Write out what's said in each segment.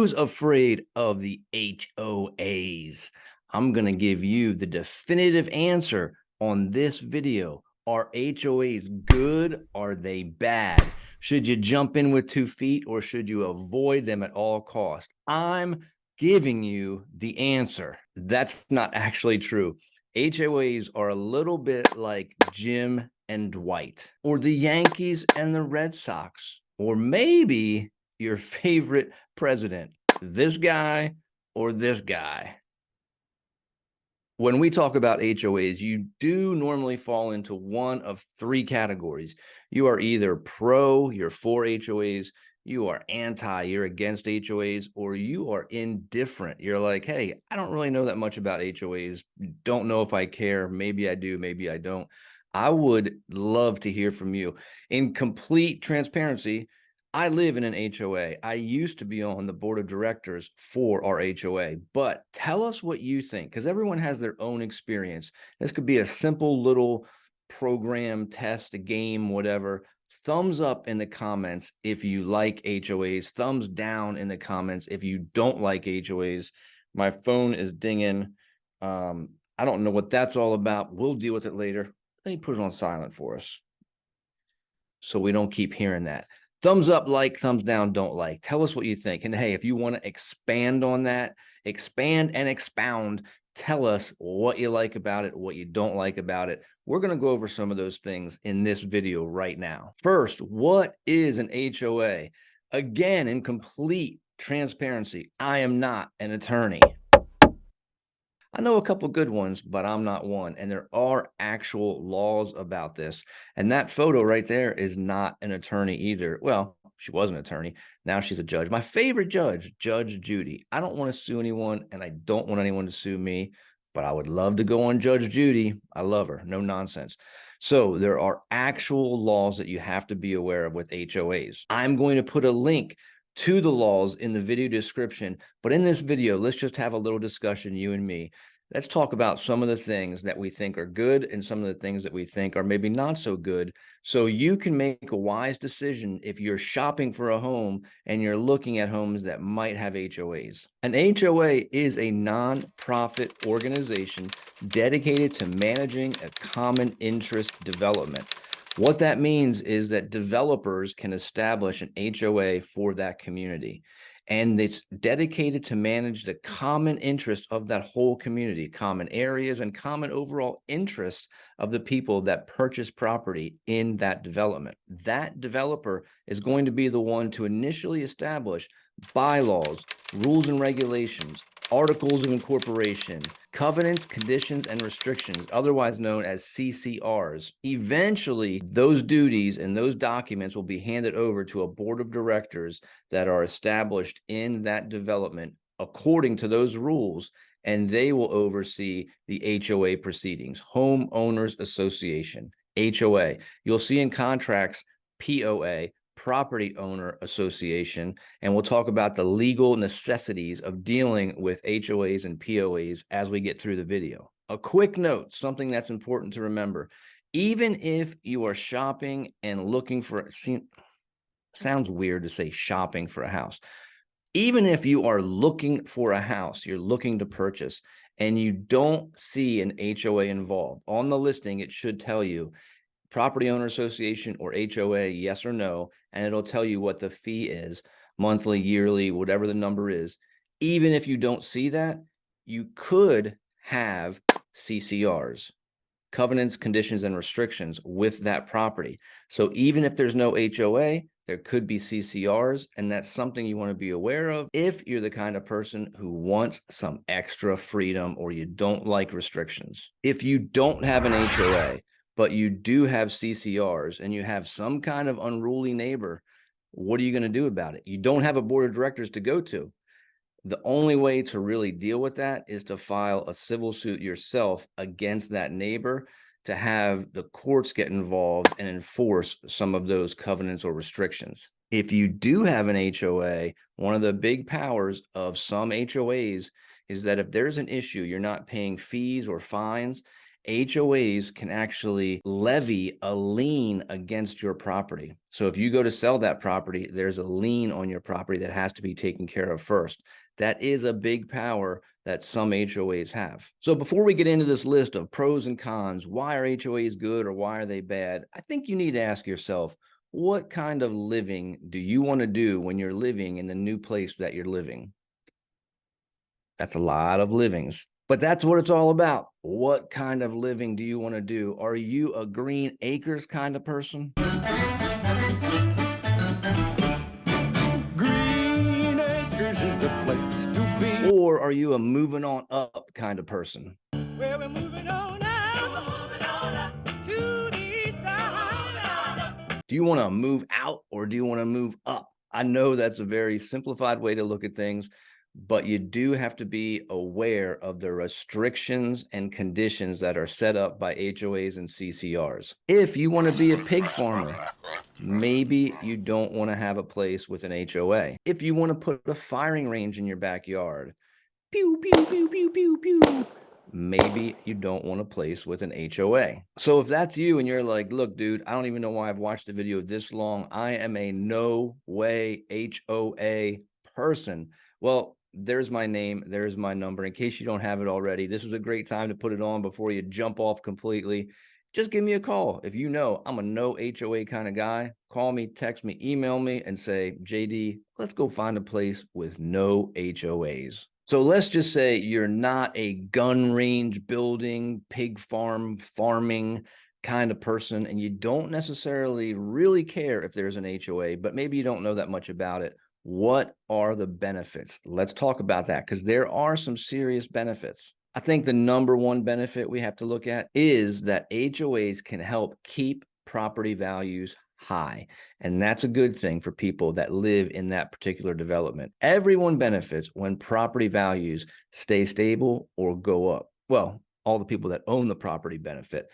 Who's afraid of the HOAs? I'm going to give you the definitive answer on this video. Are HOAs good? Are they bad? Should you jump in with 2 feet or should you avoid them at all costs? I'm giving you the answer. That's not actually true. HOAs are a little bit like Jim and Dwight, or the Yankees and the Red Sox, or maybe your favorite president, this guy or this guy. When we talk about HOAs, you do normally fall into one of 3 categories. You are either pro, you're for HOAs, you are anti, you're against HOAs, or you are indifferent. You're like, hey, I don't really know that much about HOAs. Don't know if I care. Maybe I do, maybe I don't. I would love to hear from you. In complete transparency, I live in an HOA. I used to be on the board of directors for our HOA, but tell us what you think, because everyone has their own experience. This could be a simple little program, test, a game, whatever. Thumbs up in the comments if you like HOAs. Thumbs down in the comments if you don't like HOAs. My phone is dinging. I don't know what that's all about. We'll deal with it later. Let me put it on silent for us so we don't keep hearing that. Thumbs up, like, thumbs down, don't like. Tell us what you think. And hey, if you want to expand on that, expand and expound, tell us what you like about it, what you don't like about it. We're going to go over some of those things in this video right now. First, what is an HOA? Again, in complete transparency, I am not an attorney. I know a couple good ones, but I'm not one. And there are actual laws about this. And that photo right there is not an attorney either. Well, she was an attorney. Now she's a judge. My favorite judge, Judge Judy. I don't want to sue anyone, and I don't want anyone to sue me, but I would love to go on Judge Judy. I love her. No nonsense. So there are actual laws that you have to be aware of with HOAs. I'm going to put a link to the laws in the video description. But in this video, let's just have a little discussion, you and me. Let's talk about some of the things that we think are good and some of the things that we think are maybe not so good, so you can make a wise decision if you're shopping for a home and you're looking at homes that might have HOAs. An HOA is a nonprofit organization dedicated to managing a common interest development. What that means is that developers can establish an HOA for that community, and it's dedicated to manage the common interest of that whole community, common areas, and common overall interest of the people that purchase property in that development. That developer is going to be the one to initially establish bylaws, rules and regulations, articles of incorporation, covenants, conditions, and restrictions, otherwise known as CCRs. Eventually, those duties and those documents will be handed over to a board of directors that are established in that development according to those rules, and they will oversee the HOA proceedings, Homeowners Association, HOA. You'll see in contracts, POA, Property Owner Association, and we'll talk about the legal necessities of dealing with HOAs and POAs as we get through the video. A quick note, something that's important to remember: even if you are shopping and looking for, sounds weird to say shopping for a house. Even if you are looking for a house, you're looking to purchase, and you don't see an HOA involved, on the listing, it should tell you Property Owner Association or HOA, yes or no, and it'll tell you what the fee is, monthly, yearly, whatever the number is. Even if you don't see that, you could have CCRs, covenants, conditions, and restrictions with that property. So even if there's no HOA, there could be CCRs, and that's something you want to be aware of if you're the kind of person who wants some extra freedom or you don't like restrictions. If you don't have an HOA, but you do have CCRs and you have some kind of unruly neighbor, what are you going to do about it? You don't have a board of directors to go to. The only way to really deal with that is to file a civil suit yourself against that neighbor, to have the courts get involved and enforce some of those covenants or restrictions. If you do have an HOA, one of the big powers of some HOAs is that if there's an issue, you're not paying fees or fines, HOAs can actually levy a lien against your property. So if you go to sell that property, there's a lien on your property that has to be taken care of first. That is a big power that some HOAs have. So before we get into this list of pros and cons, why are HOAs good or why are they bad? I think you need to ask yourself, what kind of living do you want to do when you're living in the new place that you're living? That's a lot of livings. But that's what it's all about. What kind of living do you want to do? Are you a green acres kind of person? Green Acres is the place to be. Or are you a moving on up kind of person? Well, we're moving on now. We're moving on up to the east side. Do you want to move out or do you want to move up? I know that's a very simplified way to look at things, but you do have to be aware of the restrictions and conditions that are set up by HOAs and CCRs. If you want to be a pig farmer, maybe you don't want to have a place with an HOA. If you want to put a firing range in your backyard, pew, pew, pew, pew, pew, pew, maybe you don't want a place with an HOA. So if that's you and you're like, look, dude, I don't even know why I've watched the video this long. I am a no way HOA person. Well, there's my name. There's my number. In case you don't have it already, this is a great time to put it on before you jump off completely. Just give me a call. If you know I'm a no HOA kind of guy, call me, text me, email me, and say, JD, let's go find a place with no HOAs. So let's just say you're not a gun range building, pig farm, farming kind of person, and you don't necessarily really care if there's an HOA, but maybe you don't know that much about it. What are the benefits? Let's talk about that because there are some serious benefits. I think the number one benefit we have to look at is that HOAs can help keep property values high. And that's a good thing for people that live in that particular development. Everyone benefits when property values stay stable or go up. Well, all the people that own the property benefit.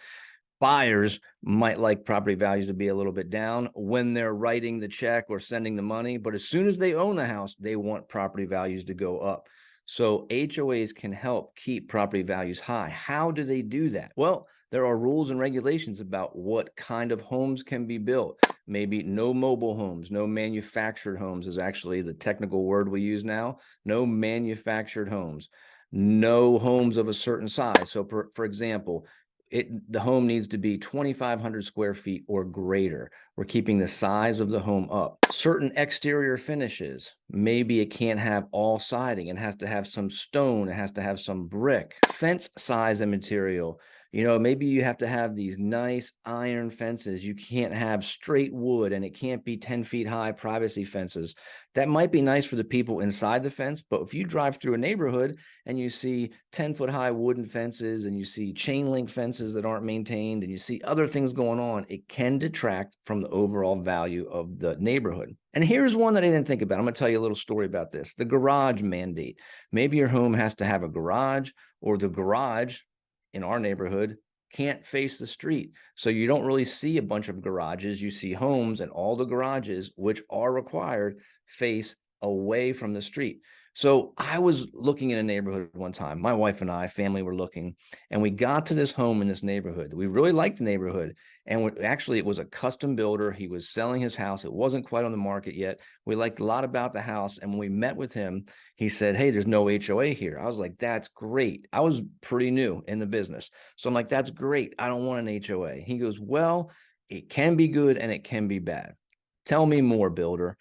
Buyers might like property values to be a little bit down when they're writing the check or sending the money, but as soon as they own the house, they want property values to go up. So HOAs can help keep property values high. How do they do that? Well, there are rules and regulations about what kind of homes can be built. Maybe no mobile homes, no manufactured homes is actually the technical word we use now. No manufactured homes, no homes of a certain size. So for example, the home needs to be 2,500 square feet or greater. We're keeping the size of the home up. Certain exterior finishes, maybe it can't have all siding. It has to have some stone. It has to have some brick. Fence size and material. Maybe you have to have these nice iron fences. You can't have straight wood, and it can't be 10 feet high privacy fences. That might be nice for the people inside the fence, but if you drive through a neighborhood and you see 10-foot high wooden fences and you see chain link fences that aren't maintained and you see other things going on, it can detract from the overall value of the neighborhood. And here's one that I didn't think about. I'm going to tell you a little story about this. The garage mandate. Maybe your home has to have a garage, or the garage in our neighborhood can't face the street. So you don't really see a bunch of garages. You see homes, and all the garages, which are required, face away from the street. So I was looking in a neighborhood one time. My wife and I, family, were looking, and we got to this home in this neighborhood. We really liked the neighborhood. And actually, it was a custom builder. He was selling his house. It wasn't quite on the market yet. We liked a lot about the house. And when we met with him, he said, hey, there's no HOA here. I was like, that's great. I was pretty new in the business. So I'm like, that's great. I don't want an HOA. He goes, well, it can be good and it can be bad. Tell me more, builder.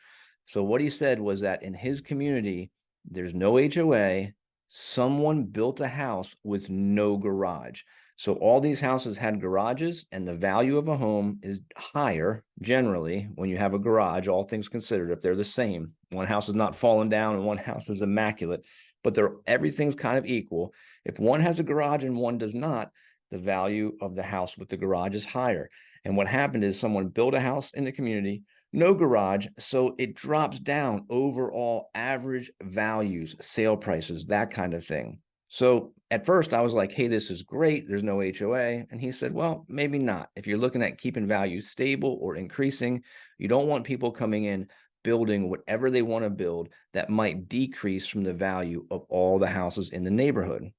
So what he said was that in his community, there's no HOA. Someone built a house with no garage. So all these houses had garages, and the value of a home is higher generally when you have a garage, all things considered, if they're the same. One house is not fallen down and one house is immaculate, but everything's kind of equal. If one has a garage and one does not, the value of the house with the garage is higher. And what happened is someone built a house in the community, no garage, so it drops down overall average values, sale prices, that kind of thing. So at first I was like, hey, this is great. There's no HOA. And he said, well, maybe not. If you're looking at keeping values stable or increasing, you don't want people coming in building whatever they want to build that might decrease from the value of all the houses in the neighborhood.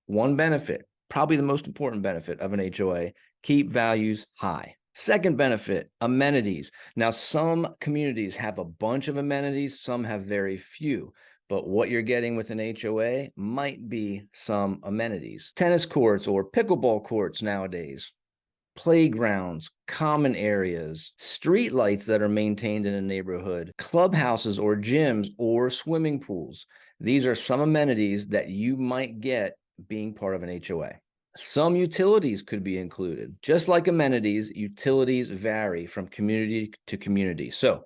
One benefit, Probably the most important benefit of an HOA, keep values high. Second benefit, amenities. Now, some communities have a bunch of amenities, some have very few. But what you're getting with an HOA might be some amenities. Tennis courts or pickleball courts nowadays, playgrounds, common areas, street lights that are maintained in a neighborhood, clubhouses or gyms or swimming pools. These are some amenities that you might get being part of an HOA. Some utilities could be included. Just like amenities, utilities vary from community to community. So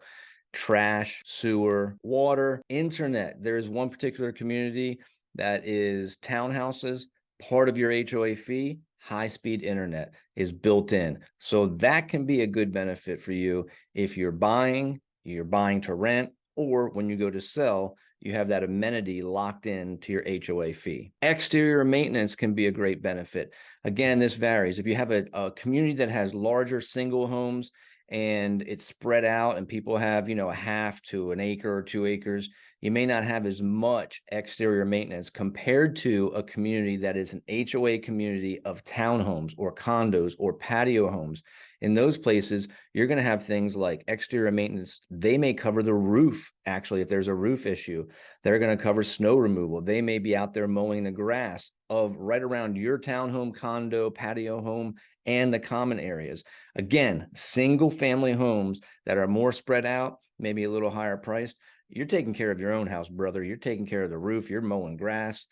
trash, sewer, water, internet. There is one particular community that is townhouses. Part of your HOA fee, high-speed internet is built in. So that can be a good benefit for you if you're buying to rent, or when you go to sell, you have that amenity locked in to your HOA fee. Exterior maintenance can be a great benefit. Again, this varies. If you have a community that has larger single homes and it's spread out and people have, a half to an acre or 2 acres, you may not have as much exterior maintenance compared to a community that is an HOA community of townhomes or condos or patio homes. In those places, you're going to have things like exterior maintenance. They may cover the roof. Actually, if there's a roof issue, they're going to cover snow removal. They may be out there mowing the grass of right around your townhome, condo, patio home, and the common areas. Again, single family homes that are more spread out, maybe a little higher priced. You're taking care of your own house, brother. You're taking care of the roof. You're mowing grass.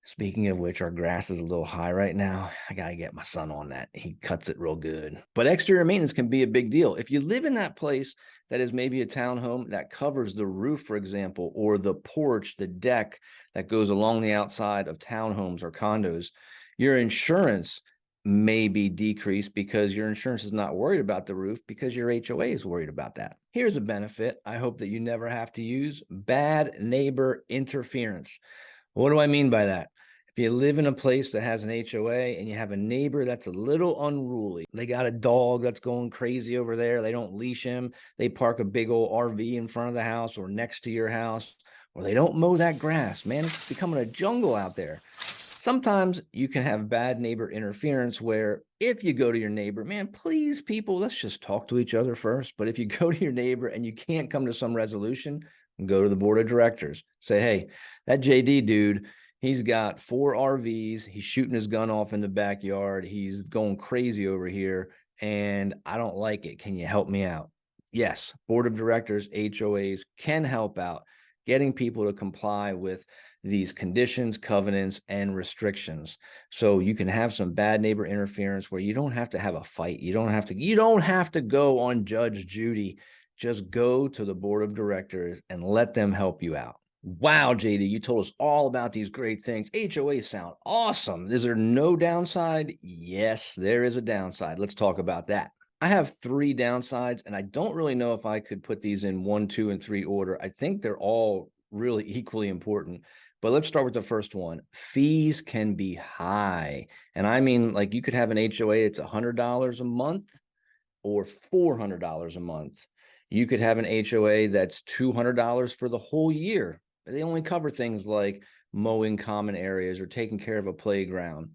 Speaking of which, our grass is a little high right now. I got to get my son on that. He cuts it real good. But exterior maintenance can be a big deal. If you live in that place that is maybe a townhome that covers the roof, for example, or the porch, the deck that goes along the outside of townhomes or condos, your insurance may be decreased because your insurance is not worried about the roof because your HOA is worried about that. Here's a benefit I hope that you never have to use: bad neighbor interference. What do I mean by that? If you live in a place that has an HOA and you have a neighbor that's a little unruly, they got a dog that's going crazy over there, they don't leash him, they park a big old RV in front of the house or next to your house, or they don't mow that grass, man, it's becoming a jungle out there. Sometimes you can have bad neighbor interference where if you go to your neighbor, man, please, people, let's just talk to each other first. But if you go to your neighbor and you can't come to some resolution, go to the board of directors. Say, hey, that JD dude, he's got 4 RVs. He's shooting his gun off in the backyard. He's going crazy over here, and I don't like it. Can you help me out? Yes, board of directors, HOAs can help out getting people to comply with these conditions, covenants, and restrictions. So you can have some bad neighbor interference where you don't have to have a fight. You don't have to go on Judge Judy. Just go to the board of directors and let them help you out. Wow, JD, you told us all about these great things. HOAs sound awesome. Is there no downside? Yes, there is a downside. Let's talk about that. I have 3 downsides, and I don't really know if I could put these in 1, 2, and 3 order. I think they're all really equally important. But let's start with the first one. Fees can be high. And I mean, like, you could have an HOA, it's $100 a month or $400 a month. You could have an HOA that's $200 for the whole year. They only cover things like mowing common areas or taking care of a playground.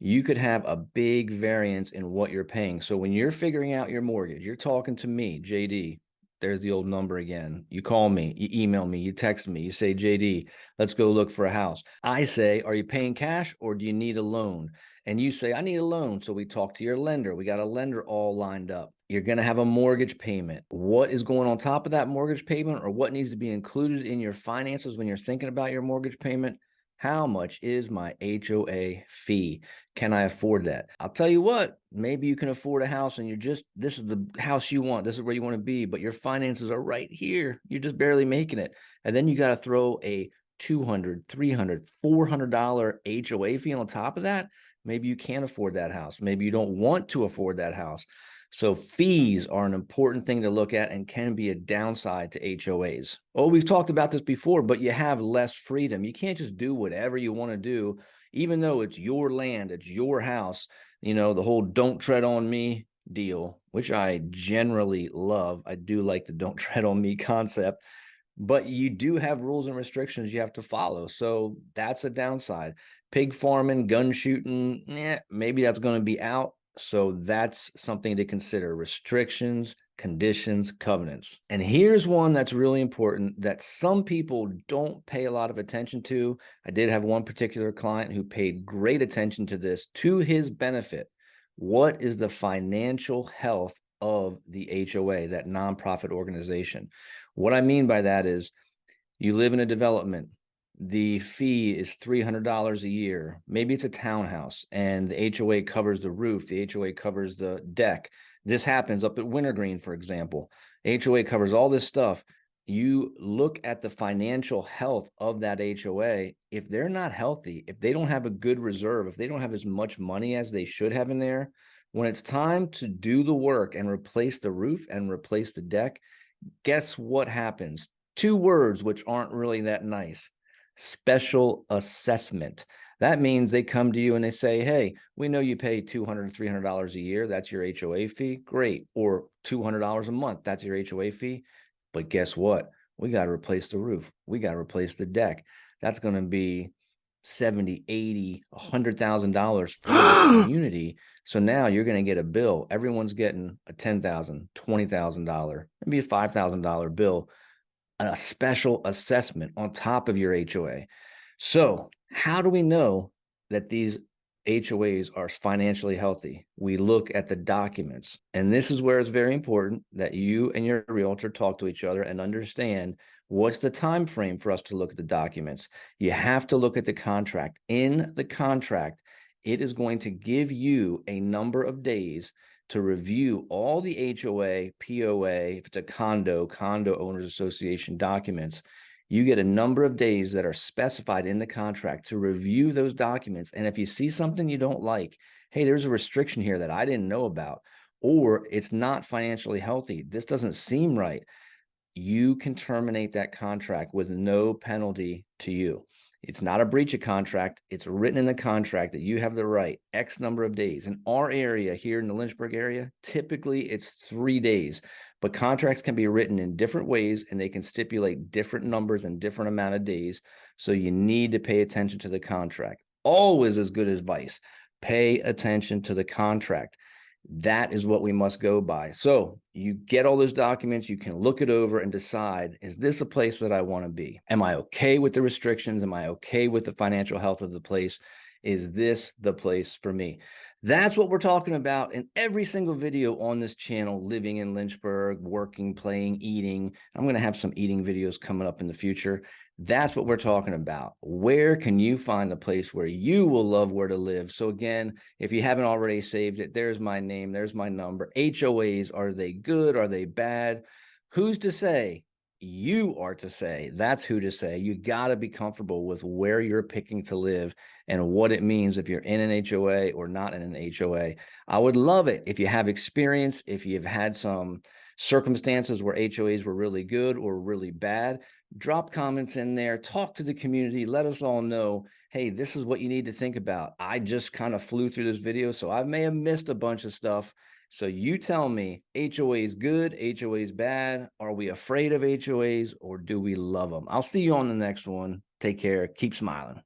You could have a big variance in what you're paying. So when you're figuring out your mortgage, you're talking to me, JD. There's the old number again. You call me, you email me, you text me, you say, JD, let's go look for a house. I say, are you paying cash or do you need a loan? And you say, I need a loan. So we talk to your lender. We got a lender all lined up. You're going to have a mortgage payment. What is going on top of that mortgage payment, or what needs to be included in your finances when you're thinking about your mortgage payment? How much is my HOA fee? Can I afford that? I'll tell you what, maybe you can afford a house and this is the house you want. This is where you want to be, but your finances are right here. You're just barely making it. And then you got to throw a $200, $300, $400 HOA fee on top of that. Maybe you can't afford that house. Maybe you don't want to afford that house. So fees are an important thing to look at and can be a downside to HOAs. Oh, we've talked about this before, but you have less freedom. You can't just do whatever you want to do, even though it's your land, it's your house. The whole don't tread on me deal, which I generally love. I do like the don't tread on me concept. but you do have rules and restrictions you have to follow. So that's a downside. Pig farming, gun shooting, maybe that's going to be out. So that's something to consider: restrictions, conditions, covenants. And here's one that's really important that some people don't pay a lot of attention to. I did have one particular client who paid great attention to this to his benefit. What is the financial health of the HOA, that nonprofit organization? What I mean by that is, you live in a development, the fee is $300 a year. Maybe it's a townhouse and the HOA covers the roof, the HOA covers the deck. This happens up at Wintergreen, for example. HOA covers all this stuff. You look at the financial health of that HOA. If they're not healthy, if they don't have a good reserve, if they don't have as much money as they should have in there, when it's time to do the work and replace the roof and replace the deck, guess what happens? Two words which aren't really that nice: special assessment. That means they come to you and they say, hey, we know you pay $200, $300 a year. That's your HOA fee. Great. Or $200 a month. That's your HOA fee. But guess what? We got to replace the roof. We got to replace the deck. That's going to be $70, $80, $100,000 for the community. So now you're going to get a bill. Everyone's getting a $10,000, $20,000, maybe a $5,000 bill, a special assessment on top of your HOA. So how do we know that these HOAs are financially healthy? We look at the documents. And this is where it's very important that you and your realtor talk to each other and understand what's the time frame for us to look at the documents. You have to look at the contract. In the contract, it is going to give you a number of days to review all the HOA, POA, if it's a condo owners association documents. You get a number of days that are specified in the contract to review those documents. And if you see something you don't like, hey, there's a restriction here that I didn't know about, or it's not financially healthy, this doesn't seem right, you can terminate that contract with no penalty to you. It's not a breach of contract. It's written in the contract that you have the right X number of days. In our area here in the Lynchburg area, typically it's 3 days, but contracts can be written in different ways and they can stipulate different numbers and different amount of days. So you need to pay attention to the contract. Always is good advice. Pay attention to the contract. That is what we must go by. So you get all those documents, you can look it over and decide, is this a place that I want to be? Am I okay with the restrictions? Am I okay with the financial health of the place? Is this the place for me? That's what we're talking about in every single video on this channel: living in Lynchburg, working, playing, eating. I'm going to have some eating videos coming up in the future. That's what we're talking about. Where can you find the place where you will love where to live? So again, if you haven't already saved it, there's my name, there's my number. HOAs, are they good? Are they bad? Who's to say? You are to say. That's who to say. You got to be comfortable with where you're picking to live and what it means if you're in an HOA or not in an HOA. I would love it if you have experience, if you've had some circumstances where HOAs were really good or really bad. Drop comments in there, talk to the community, let us all know, hey, this is what you need to think about. I just kind of flew through this video, so I may have missed a bunch of stuff. So you tell me, HOA is good, HOA is bad. Are we afraid of HOAs or do we love them? I'll see you on the next one. Take care. Keep smiling.